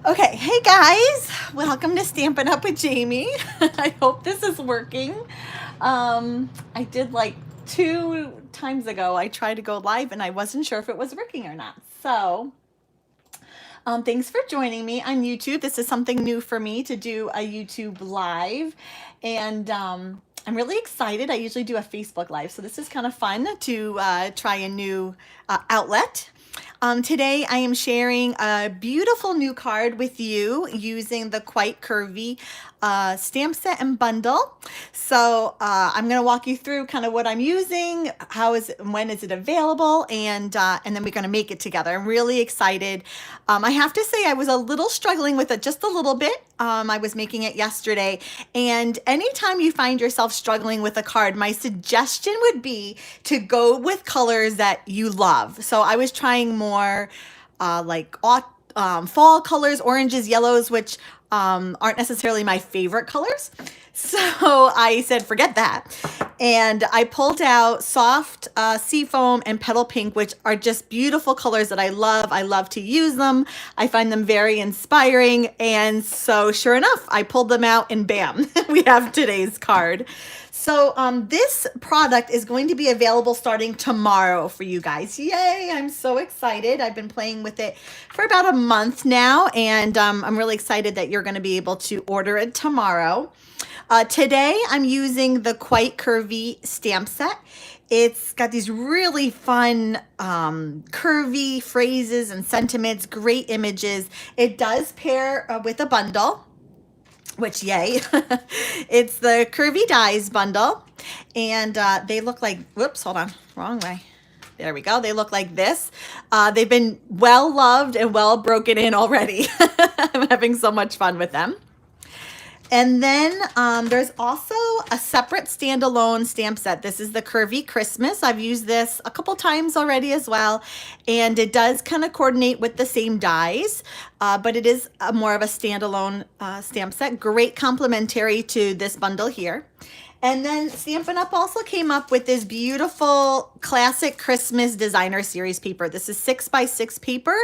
Okay, hey guys, welcome to Stampin' Up with Jamie. I hope this is working. I did like 2 times ago, I tried to go live and I wasn't sure if it was working or not. So, thanks for joining me on YouTube. This is something new for me to do a YouTube live, and I'm really excited. I usually do a Facebook live, so this is kind of fun to try a new outlet. Today I am sharing a beautiful new card with you using the Quite Curvy stamp set and bundle. So I'm going to walk you through kind of what I'm using, how is it, when is it available, and then we're going to make it together. I'm really excited. I have to say I was a little struggling with it just a little bit. I was making it yesterday, and anytime you find yourself struggling with a card, my suggestion would be to go with colors that you love. So I was trying more fall colors, oranges, yellows, which aren't necessarily my favorite colors. So I said, forget that. And I pulled out soft seafoam and petal pink, which are just beautiful colors that I love. I love to use them. I find them very inspiring. And so sure enough, I pulled them out and bam, we have today's card. So this product is going to be available starting tomorrow for you guys. Yay, I'm so excited. I've been playing with it for about a month now, and I'm really excited that you're going to be able to order it tomorrow. Today I'm using the Quite Curvy stamp set. It's got these really fun curvy phrases and sentiments, great images. It does pair with a bundle, which yay. It's the Curvy Dies bundle, and they look like, whoops, hold on, wrong way. There we go. They look like this. They've been well loved and well broken in already. I'm having so much fun with them. And then there's also a separate standalone stamp set. This is the Curvy Christmas. I've used this a couple times already as well, and it does kind of coordinate with the same dies, but it is more of a standalone stamp set. Great complementary to this bundle here. And then Stampin' Up! Also came up with this beautiful classic Christmas designer series paper. This is 6x6 paper.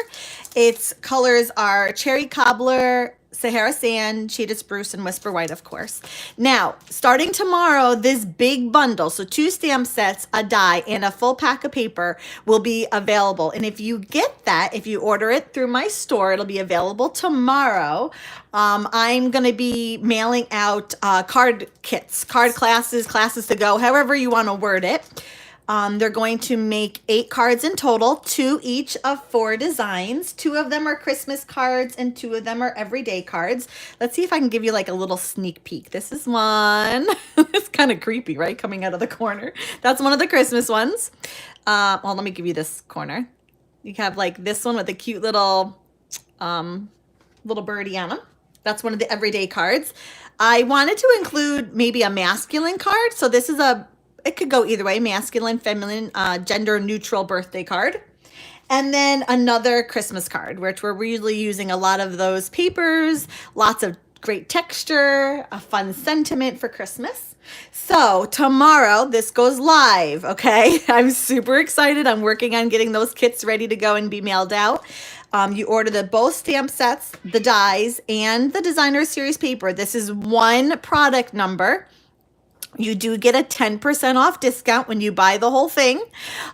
Its colors are Cherry Cobbler, Sahara Sand, Shaded Spruce, and Whisper White, of course. Now, starting tomorrow, this big bundle, so 2 stamp sets, a die, and a full pack of paper will be available. And if you get that, if you order it through my store, it'll be available tomorrow. I'm going to be mailing out card kits, card classes, classes to go, however you want to word it. They're going to make 8 cards in total, 2 each of 4 designs. 2 of them are Christmas cards and 2 of them are everyday cards. Let's see if I can give you like a little sneak peek. This is one. It's kind of creepy, right? Coming out of the corner. That's one of the Christmas ones. Well, let me give you this corner. You have like this one with a cute little birdie on them. That's one of the everyday cards. I wanted to include maybe a masculine card. So this is it could go either way, masculine, feminine, gender neutral birthday card. And then another Christmas card, which we're really using a lot of those papers, lots of great texture, a fun sentiment for Christmas. So tomorrow this goes live, okay? I'm super excited. I'm working on getting those kits ready to go and be mailed out. You order both stamp sets, the dies, and the designer series paper. This is one product number. You do get a 10% off discount when you buy the whole thing.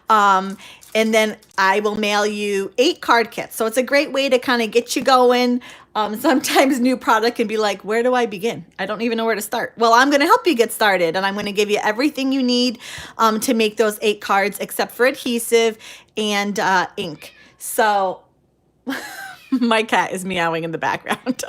And then I will mail you 8 card kits. So it's a great way to kind of get you going. Sometimes new product can be like, where do I begin? I don't even know where to start. Well, I'm going to help you get started, and I'm going to give you everything you need to make those 8 cards, except for adhesive and ink. So my cat is meowing in the background.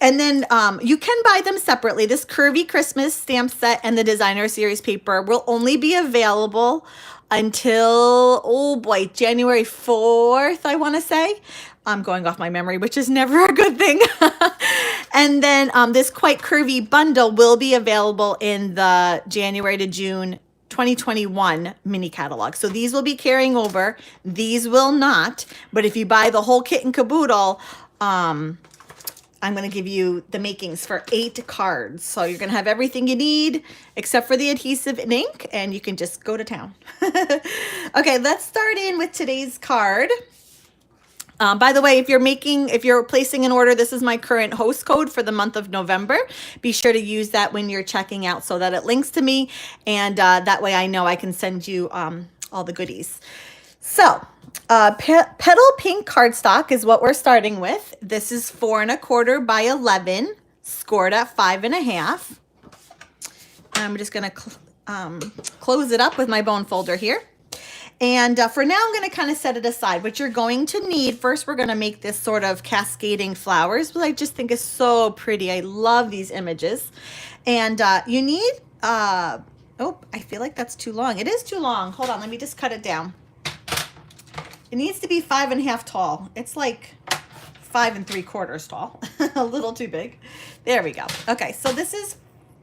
And then you can buy them separately. This Curvy Christmas stamp set and the designer series paper will only be available until, oh boy, January 4th, I want to say. I'm going off my memory, which is never a good thing. And then this Quite Curvy bundle will be available in the January to June 2021 mini catalog. So these will be carrying over. These will not. But if you buy the whole kit and caboodle, I'm going to give you the makings for 8 cards. So you're going to have everything you need except for the adhesive and ink, and you can just go to town. Okay, let's start in with today's card. By the way, if you're placing an order, this is my current host code for the month of November. Be sure to use that when you're checking out so that it links to me, and that way I know I can send you all the goodies. So, petal pink cardstock is what we're starting with. This is 4 1/4 by 11, scored at 5 1/2. I'm just gonna close it up with my bone folder here. And for now, I'm going to kind of set it aside. What you're going to need, first we're going to make this sort of cascading flowers, which I just think is so pretty. I love these images. And you need, oh, I feel like that's too long. It is too long. Hold on, let me just cut it down. It needs to be 5 1/2 tall. It's like 5 3/4 tall. A little too big. There we go. Okay, so this is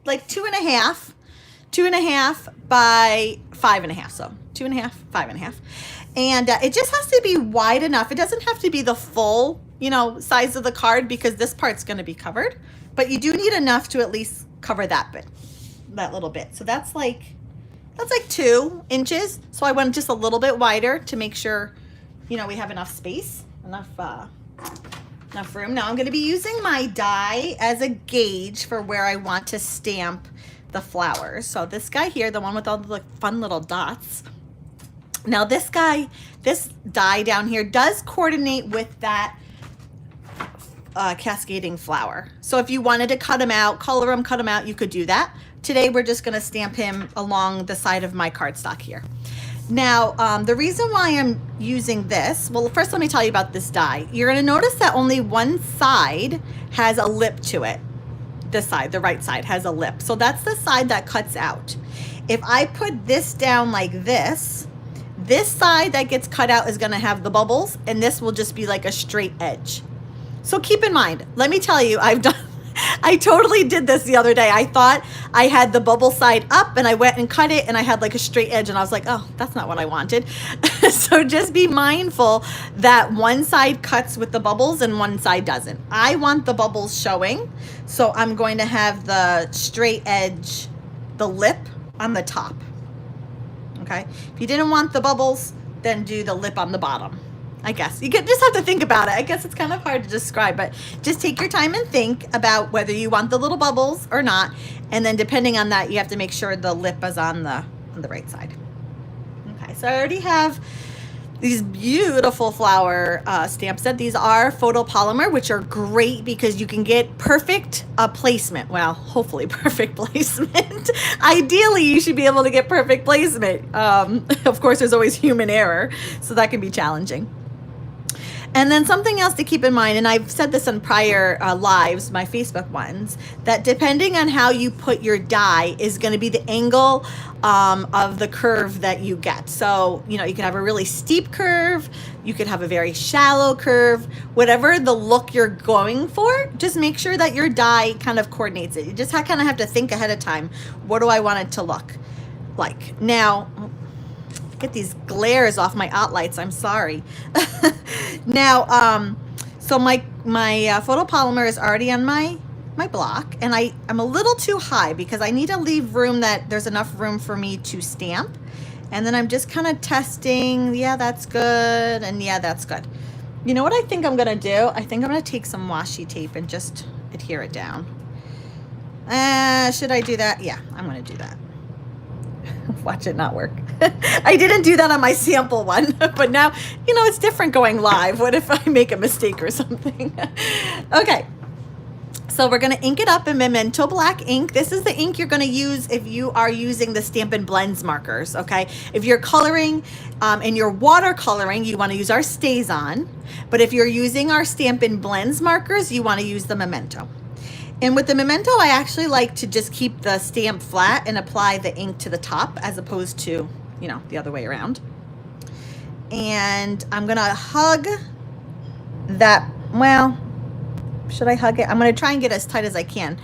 like 2 1/2. 2 1/2 by 5 1/2, so 2 1/2, 5 1/2, and it just has to be wide enough. It doesn't have to be the full, size of the card because this part's going to be covered, but you do need enough to at least cover that bit, that little bit. So that's like 2 inches. So I went just a little bit wider to make sure, we have enough space, enough room. Now I'm going to be using my die as a gauge for where I want to stamp the flowers. So this guy here, the one with all the fun little dots. Now this die down here does coordinate with that cascading flower. So if you wanted to cut him out, color him, cut him out, you could do that. Today we're just going to stamp him along the side of my cardstock here. Now, the reason why I'm using this, well, first let me tell you about this die. You're going to notice that only one side has a lip to it. This side, the right side, has a lip. So that's the side that cuts out. If I put this down like this side that gets cut out is going to have the bubbles, and this will just be like a straight edge. So keep in mind, let me tell you, I totally did this the other day. I thought I had the bubble side up and I went and cut it and I had like a straight edge and I was like, oh, that's not what I wanted. So just be mindful that one side cuts with the bubbles and one side doesn't. I want the bubbles showing, so I'm going to have the straight edge, the lip on the top. Okay, if you didn't want the bubbles, then do the lip on the bottom. I guess you just have to think about it. I guess it's kind of hard to describe, but just take your time and think about whether you want the little bubbles or not, and then depending on that, you have to make sure the lip is on the right side. Okay, so I already have these beautiful flower stamp set. These are photopolymer, which are great because you can get perfect placement. Well, hopefully perfect placement. Ideally, you should be able to get perfect placement. Of course, there's always human error, so that can be challenging. And then something else to keep in mind, and I've said this in prior lives, my Facebook ones, that depending on how you put your die is going to be the angle of the curve that you get. So, you can have a really steep curve, you could have a very shallow curve, whatever the look you're going for, just make sure that your die kind of coordinates it. You just kind of have to think ahead of time, what do I want it to look like? Now, get these glares off my lights. I'm sorry. Now, so my photopolymer is already on my block, and I'm a little too high because I need to leave room that there's enough room for me to stamp. And then I'm just kind of testing. Yeah, that's good. And yeah, that's good. You know what I think I'm going to do? I think I'm going to take some washi tape and just adhere it down. Should I do that? Yeah, I'm going to do that. Watch it not work. I didn't do that on my sample one, but now, it's different going live. What if I make a mistake or something? Okay. So we're going to ink it up in Memento Black ink. This is the ink you're going to use if you are using the Stampin' Blends markers, okay? If you're coloring and you're watercoloring, you want to use our StazOn. But if you're using our Stampin' Blends markers, you want to use the Memento. And with the Memento, I actually like to just keep the stamp flat and apply the ink to the top as opposed to, the other way around. And I'm going to hug that, well, should I hug it? I'm going to try and get as tight as I can.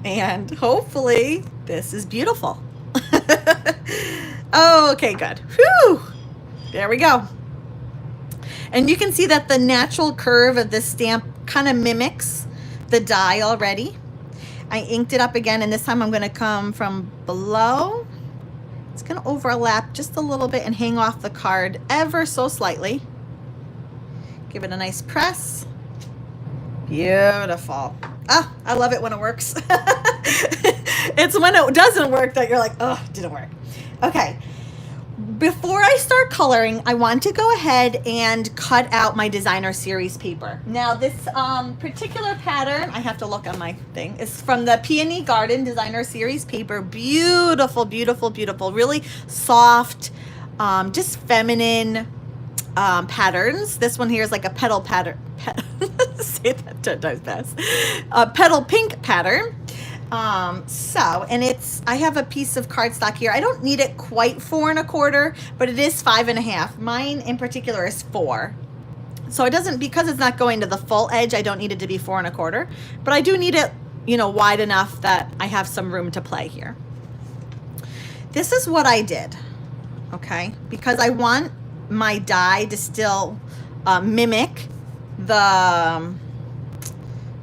And hopefully this is beautiful. Okay, good. Whew. There we go. And you can see that the natural curve of this stamp kind of mimics the die already. I inked it up again, and this time I'm going to come from below. It's going to overlap just a little bit and hang off the card ever so slightly. Give it a nice press. Beautiful. Ah, I love it when it works. It's when it doesn't work that you're like, oh, it didn't work. Okay. Before I start coloring, I want to go ahead and cut out my designer series paper. Now this particular pattern, I have to look on my thing, is from the Peony Garden designer series paper. Beautiful, beautiful, beautiful. Really soft, just feminine patterns. This one here is like a petal pattern. Say that 10 times fast. A petal pink pattern. And I have a piece of cardstock here. I don't need it quite 4 1/4, but it is 5 1/2. Mine in particular is 4. So it doesn't, because it's not going to the full edge, I don't need it to be 4 1/4, but I do need it, you know, wide enough that I have some room to play here. This is what I did, okay? Because I want my die to still mimic the,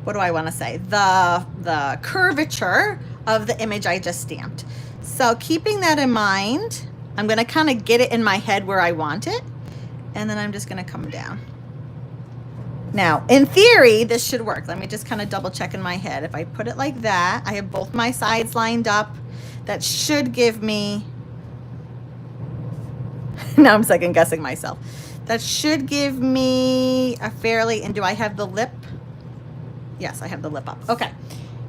what do I want to say? The curvature of the image I just stamped. So keeping that in mind, I'm going to kind of get it in my head where I want it. And then I'm just going to come down. Now, in theory, this should work. Let me just kind of double check in my head. If I put it like that, I have both my sides lined up. That should give me, now I'm second guessing myself. That should give me a fairly, and do I have the lip? Yes, I have the lip up. Okay,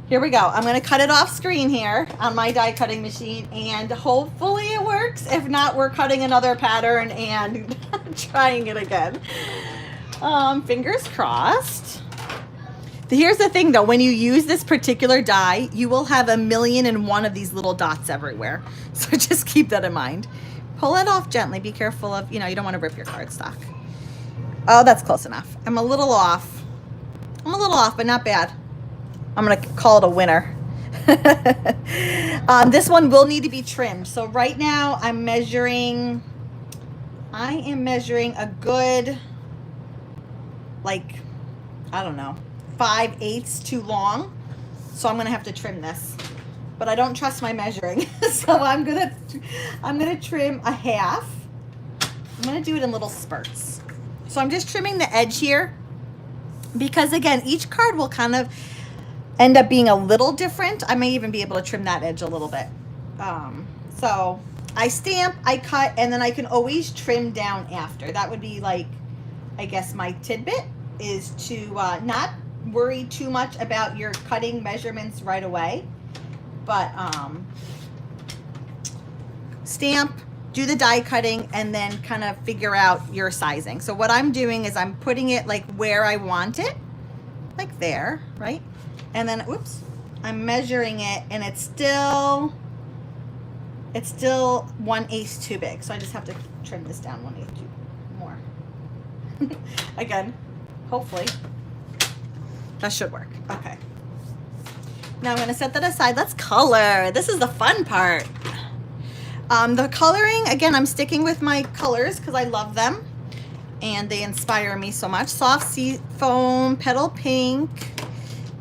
here we go. I'm going to cut it off screen here on my die cutting machine, and hopefully it works. If not, we're cutting another pattern and trying it again. Fingers crossed. Here's the thing though, when you use this particular die, you will have 1,000,001 of these little dots everywhere. So just keep that in mind. Pull it off gently. Be careful of, you know, you don't want to rip your cardstock. Oh, that's close enough. I'm a little off, but not bad. I'm going to call it a winner. This one will need to be trimmed. So right now I am measuring a good, like, I don't know, 5/8 too long. So I'm going to have to trim this. But I don't trust my measuring. So I'm going to trim a half. I'm going to do it in little spurts. So I'm just trimming the edge here, because again, each card will kind of end up being a little different. I may even be able to trim that edge a little bit. So I stamp, I cut, and then I can always trim down after. That would be like, I guess my tidbit is to not worry too much about your cutting measurements right away, but stamp, do the die cutting, and then kind of figure out your sizing. So what I'm doing is I'm putting it like where I want it, like there, right? And then, whoops, I'm measuring it, and it's still 1/8 too big. So I just have to trim this down 1/8 too more. Again, hopefully that should work. Okay. Now I'm going to set that aside. Let's color. This is the fun part. The coloring, again, I'm sticking with my colors because I love them and they inspire me so much. Soft sea foam, petal pink,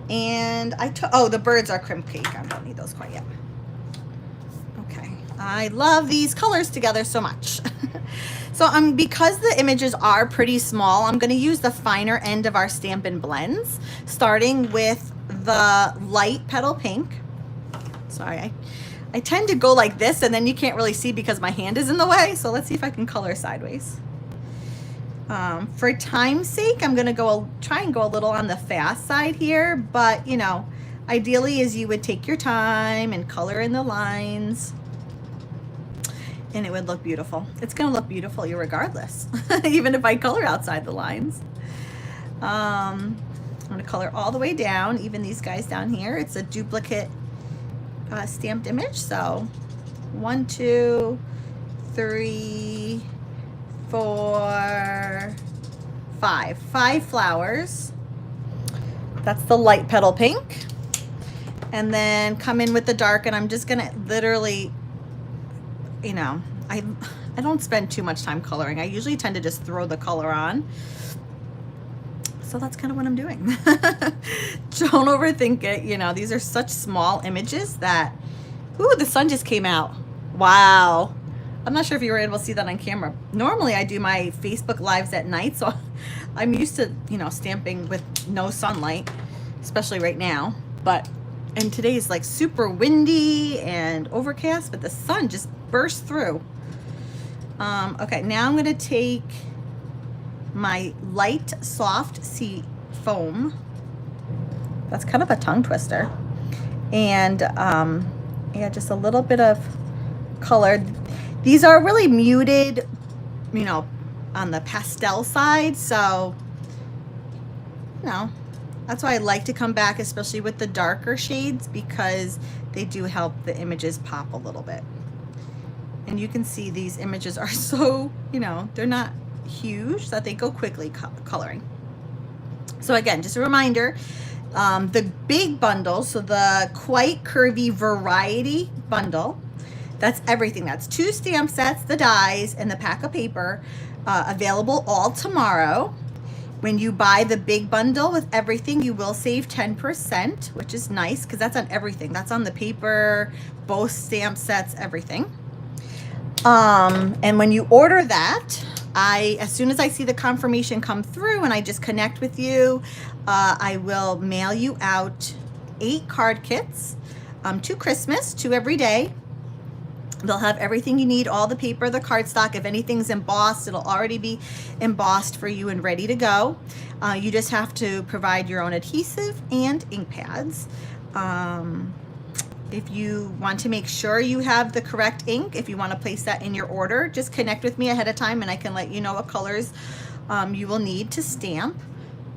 and oh, the birds are crimp cake. I don't need those quite yet. Okay, I love these colors together so much. So because the images are pretty small, I'm going to use the finer end of our Stampin' blends, starting with the light petal pink. Sorry, I tend to go like this, and then you can't really see because my hand is in the way. So let's see if I can color sideways. For time's sake, I'm going to try and go a little on the fast side here, but you know, ideally is you would take your time and color in the lines, and it would look beautiful. It's going to look beautiful regardless, even if I color outside the lines. I'm going to color all the way down, even these guys down here. It's a duplicate stamped image. So 1, 2, 3, 4, 5. 5 flowers. That's the light petal pink. And then come in with the dark, and I'm just going to literally, you know, I don't spend too much time coloring. I usually tend to just throw the color on. So that's kind of what I'm doing. Don't overthink it. You know, these are such small images that, ooh, the sun just came out. Wow. I'm not sure if you were able to see that on camera. Normally I do my Facebook lives at night, so I'm used to, you know, stamping with no sunlight, especially right now. And today is like super windy and overcast, but the sun just burst through. Okay, now I'm gonna take my light soft sea foam. That's kind of a tongue twister. And yeah, just a little bit of color. These are really muted, you know, on the pastel side, so you know, that's why I like to come back, especially with the darker shades, because they do help the images pop a little bit. And you can see these images are so, you know, they're not huge, that they go quickly coloring. So again, just a reminder, the big bundle, so the Quite Curvy Variety Bundle, that's everything. That's 2 stamp sets, the dies, and the pack of paper, available all tomorrow. When you buy the big bundle with everything, you will save 10%, which is nice because that's on everything. That's on the paper, both stamp sets, everything. And when you order that, as soon as I see the confirmation come through and I just connect with you, I will mail you out 8 card kits, 2 Christmas, 2 every day. They'll have everything you need, all the paper, the cardstock. If anything's embossed, it'll already be embossed for you and ready to go. You just have to provide your own adhesive and ink pads. If you want to make sure you have the correct ink, if you want to place that in your order, just connect with me ahead of time and I can let you know what colors you will need to stamp.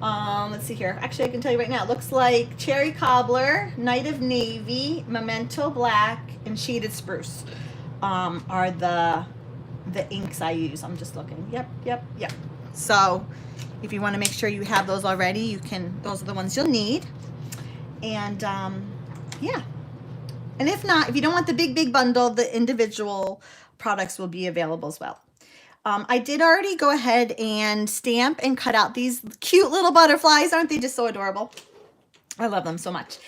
Let's see here. Actually, I can tell you right now. It looks like Cherry Cobbler, Night of Navy, Memento Black, and Shaded Spruce are the inks I use. I'm just looking. Yep. So if you want to make sure you have those already, you can. Those are the ones you'll need. And yeah. And if not, if you don't want the big bundle, the individual products will be available as well. I did already go ahead and stamp and cut out these cute little butterflies. Aren't they just so adorable? I love them so much.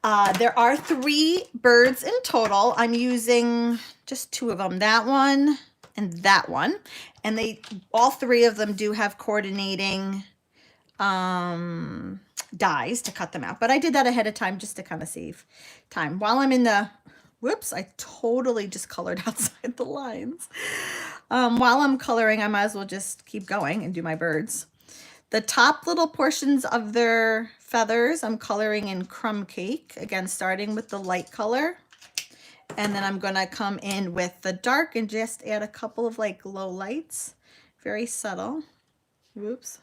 There are 3 birds in total. I'm using just 2 of them, that one and that one. And all 3 of them do have coordinating dies to cut them out. But I did that ahead of time just to kind of save time. While I'm in the, whoops, I totally just colored outside the lines. While I'm coloring, I might as well just keep going and do my birds. The top little portions of their feathers, I'm coloring in Crumb Cake. Again, starting with the light color. And then I'm going to come in with the dark and just add a couple of like low lights. Very subtle. Whoops.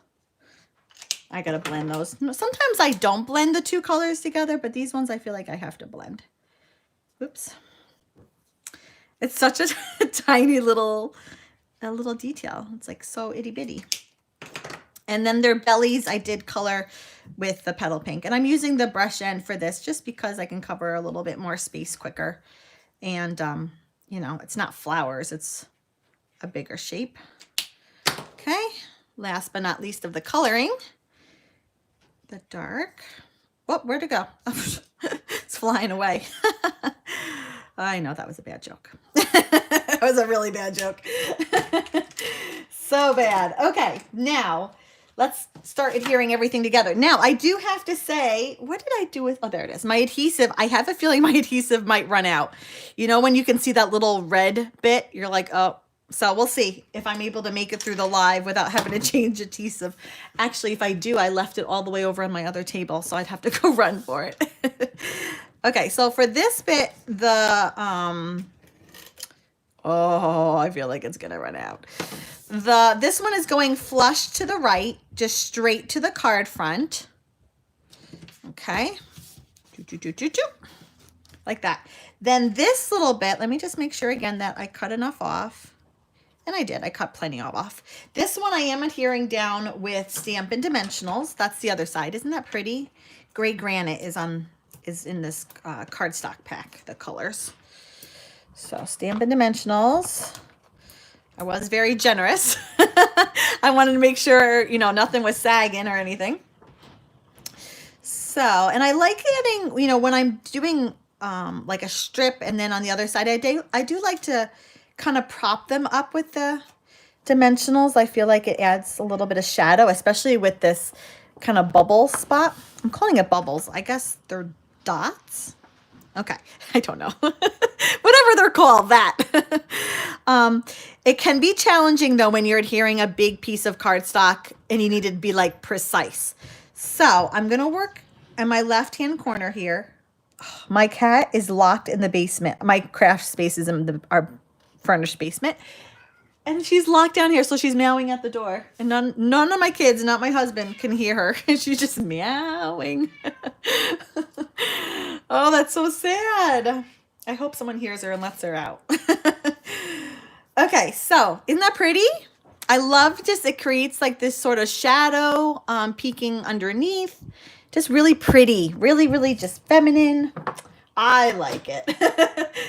I got to blend those. Sometimes I don't blend the 2 colors together, but these ones I feel like I have to blend. Whoops. It's such a tiny little detail. It's like so itty bitty. And then their bellies I did color with the petal pink. And I'm using the brush end for this just because I can cover a little bit more space quicker. And, you know, it's not flowers. It's a bigger shape. Okay. Last but not least of the coloring. The dark. Oh, where'd it go? It's flying away. I know that was a bad joke. That was a really bad joke. So bad. Okay, now let's start adhering everything together. Now, I do have to say, what did I do with, oh, there it is. My adhesive, I have a feeling my adhesive might run out. You know, when you can see that little red bit, you're like, oh, so we'll see if I'm able to make it through the live without having to change adhesive. Actually, if I do, I left it all the way over on my other table, so I'd have to go run for it. Okay, so for this bit, the, oh, I feel like it's gonna run out. This one is going flush to the right, just straight to the card front. Okay, like that. Then this little bit, let me just make sure again that I cut enough off. And I did, I cut plenty off. This one I am adhering down with Stampin' Dimensionals. That's the other side. Isn't that pretty? Gray Granite is in this cardstock pack, the colors. So Stampin' Dimensionals. I was very generous. I wanted to make sure, you know, nothing was sagging or anything. So, and I like getting, you know, when I'm doing like a strip and then on the other side, I do like to kind of prop them up with the dimensionals. I feel like it adds a little bit of shadow, especially with this kind of bubble spot. I'm calling it bubbles. I guess they're dots. Okay, I don't know. Whatever they're called, that. It can be challenging though when you're adhering a big piece of cardstock and you need to be like precise. So I'm gonna work in my left-hand corner here. My cat is locked in the basement. My craft space is in our furnished basement. And she's locked down here, so she's meowing at the door. And none of my kids, not my husband, can hear her. She's just meowing. Oh, that's so sad. I hope someone hears her and lets her out. Okay, so isn't that pretty? I love just, it creates like this sort of shadow peeking underneath. Just really pretty, really, really just feminine. I like it.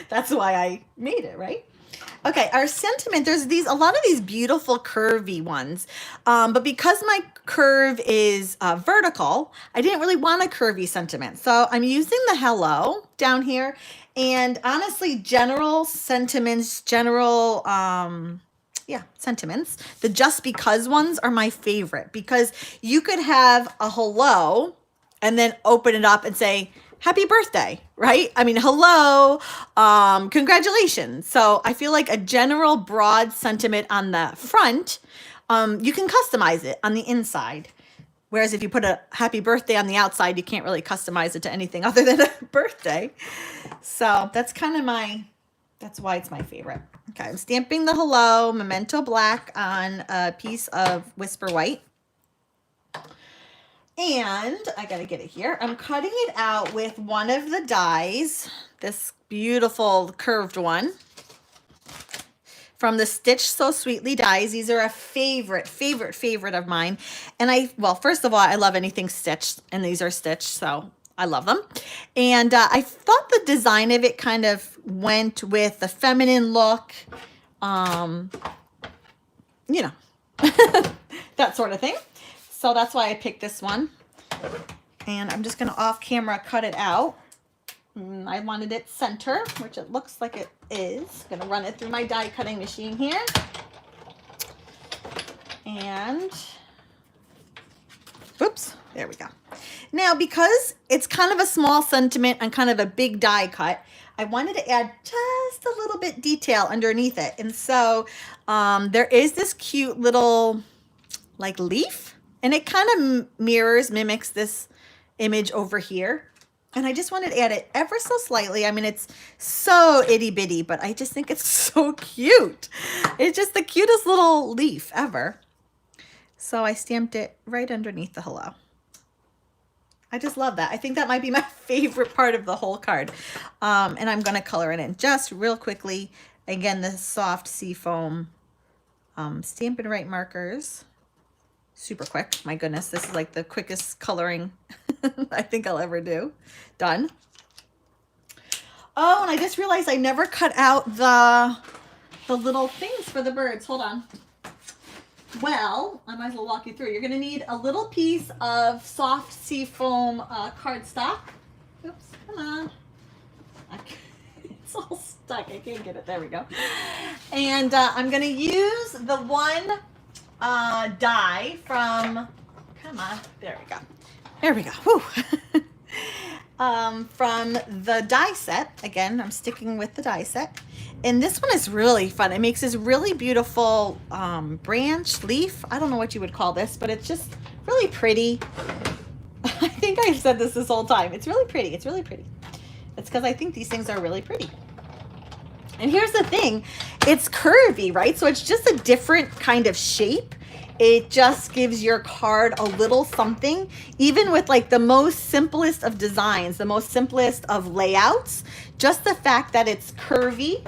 That's why I made it, right? Okay, our sentiment, there's a lot of these beautiful curvy ones, but because my curve is vertical, I didn't really want a curvy sentiment. So I'm using the hello down here, and honestly, general sentiments, sentiments, the just because ones are my favorite, because you could have a hello and then open it up and say, happy birthday, right? I mean, hello, congratulations. So I feel like a general broad sentiment on the front, you can customize it on the inside. Whereas if you put a happy birthday on the outside, you can't really customize it to anything other than a birthday. So that's kind of that's why it's my favorite. Okay, I'm stamping the hello Memento Black on a piece of Whisper White. And I got to get it here. I'm cutting it out with one of the dies, this beautiful curved one from the Stitch So Sweetly dies. These are a favorite of mine. And well, first of all, I love anything stitched, and these are stitched, so I love them. And I thought the design of it kind of went with the feminine look, you know, that sort of thing. So that's why I picked this one. And I'm just going to off camera cut it out. I wanted it center, which it looks like it is. I'm going to run it through my die cutting machine here. And, oops, there we go. Now, because it's kind of a small sentiment and kind of a big die cut, I wanted to add just a little bit detail underneath it. And so there is this cute little like leaf. And it kind of mimics this image over here. And I just wanted to add it ever so slightly. I mean, it's so itty bitty, but I just think it's so cute. It's just the cutest little leaf ever. So I stamped it right underneath the hello. I just love that. I think that might be my favorite part of the whole card. And I'm going to color it in just real quickly. Again, the soft seafoam Stampin' Right markers. Super quick. My goodness, this is like the quickest coloring I think I'll ever do. Done. Oh, and I just realized I never cut out the little things for the birds. Hold on. Well, I might as well walk you through. You're going to need a little piece of soft seafoam cardstock. Oops, come on. It's all stuck. I can't get it. There we go. And I'm going to use the one die from, come on, there we go. There we go. Whew. From the die set. Again, I'm sticking with the die set. And this one is really fun. It makes this really beautiful branch, leaf. I don't know what you would call this, but it's just really pretty. I think I've said this whole time. It's really pretty. It's really pretty. It's because I think these things are really pretty. And here's the thing. It's curvy, right? So it's just a different kind of shape. It just gives your card a little something, even with like the most simplest of designs, the most simplest of layouts. Just the fact that it's curvy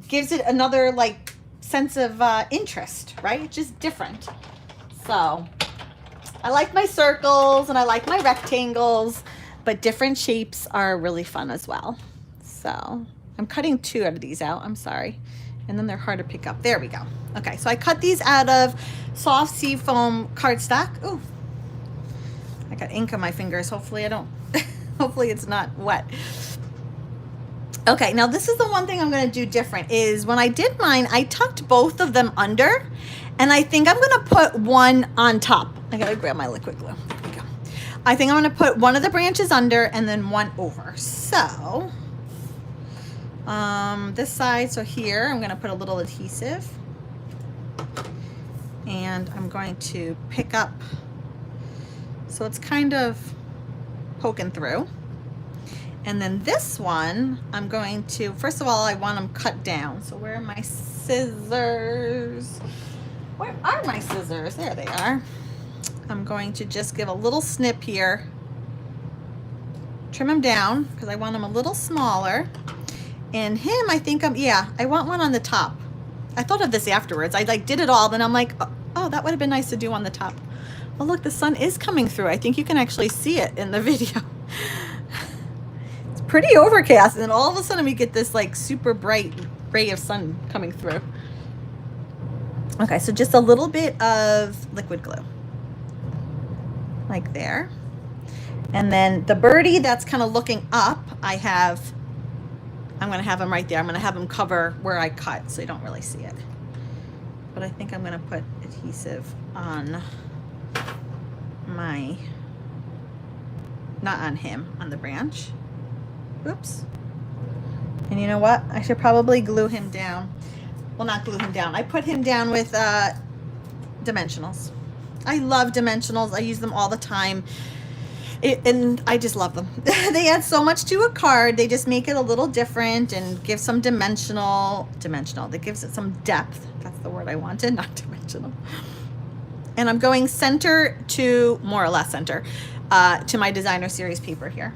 gives it another like sense of interest, right? It's just different. So I like my circles and I like my rectangles, but different shapes are really fun as well. So I'm cutting two out of these out. I'm sorry. And then they're hard to pick up. There we go. Okay, so I cut these out of soft seafoam cardstock. Ooh, I got ink on my fingers. Hopefully I don't, hopefully it's not wet. Okay, now this is the one thing I'm going to do different is when I did mine, I tucked both of them under, and I think I'm going to put one on top. I got to grab my liquid glue. There we go. I think I'm going to put one of the branches under and then one over. So, this side, so here, I'm going to put a little adhesive, and I'm going to pick up, so it's kind of poking through. And then this one, I'm going to, first of all, I want them cut down. So where are my scissors? Where are my scissors? There they are. I'm going to just give a little snip here. Trim them down because I want them a little smaller. And him, I think I want one on the top. I thought of this afterwards. I like did it all, then I'm like, oh, that would have been nice to do on the top. Oh, look, the sun is coming through. I think you can actually see it in the video. Pretty overcast, and then all of a sudden we get this like super bright ray of sun coming through. Okay, so just a little bit of liquid glue like there, and then the birdie that's kind of looking up, I'm gonna have him right there. I'm gonna have him cover where I cut so you don't really see it, but I think I'm gonna put adhesive on not on him, on the branch. Oops. And you know what? I should probably glue him down. Well, not glue him down. I put him down with dimensionals. I love dimensionals. I use them all the time. And I just love them. They add so much to a card. They just make it a little different and give some dimensional. That gives it some depth. That's the word I wanted, not dimensional. And I'm going center to, more or less center, to my designer series paper here.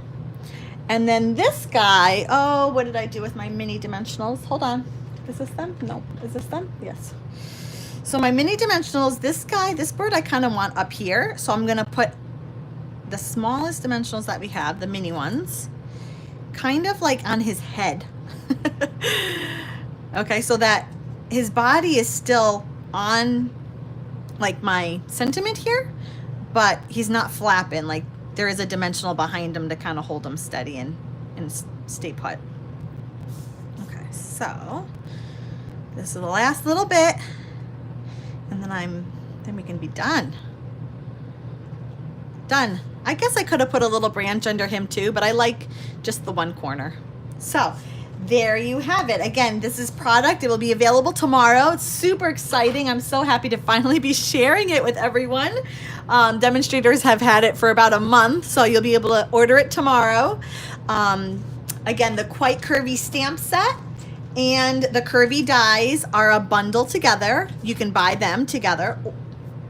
And then this guy, oh, what did I do with my mini dimensionals? Hold on. Is this them? No. Is this them? Yes. So my mini dimensionals, this guy, this bird I kind of want up here. So I'm going to put the smallest dimensionals that we have, the mini ones, kind of like on his head. Okay, so that his body is still on like my sentiment here, but he's not flapping. Like, there is a dimensional behind him to kind of hold him steady and stay put. Okay, so this is the last little bit, and then we can be done. Done. I guess I could have put a little branch under him too, but I like just the one corner. So there you have it. Again, this is product. It will be available tomorrow. It's super exciting. I'm so happy to finally be sharing it with everyone. Demonstrators have had it for about a month, so you'll be able to order it tomorrow. Again, the Quite Curvy stamp set and the curvy dies are a bundle together. You can buy them together,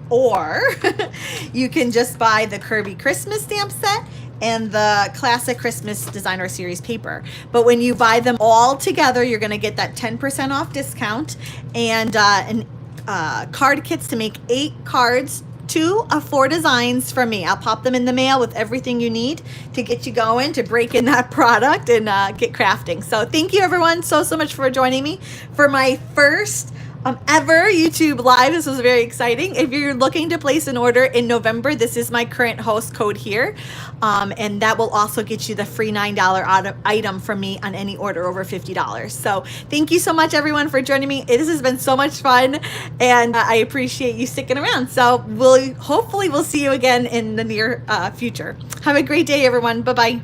or you can just buy the Curvy Christmas stamp set and the classic Christmas designer series paper. But when you buy them all together, you're going to get that 10% off discount and card kits to make 8 cards, 2 of 4 designs from me. I'll pop them in the mail with everything you need to get you going, to break in that product and get crafting. So thank you everyone so much for joining me for my first ever YouTube live. This was very exciting. If you're looking to place an order in November, this is my current host code here, and that will also get you the free $9 item from me on any order over $50. So thank you so much everyone for joining me. This has been so much fun, and I appreciate you sticking around. So hopefully we'll see you again in the near future. Have a great day everyone. Bye bye.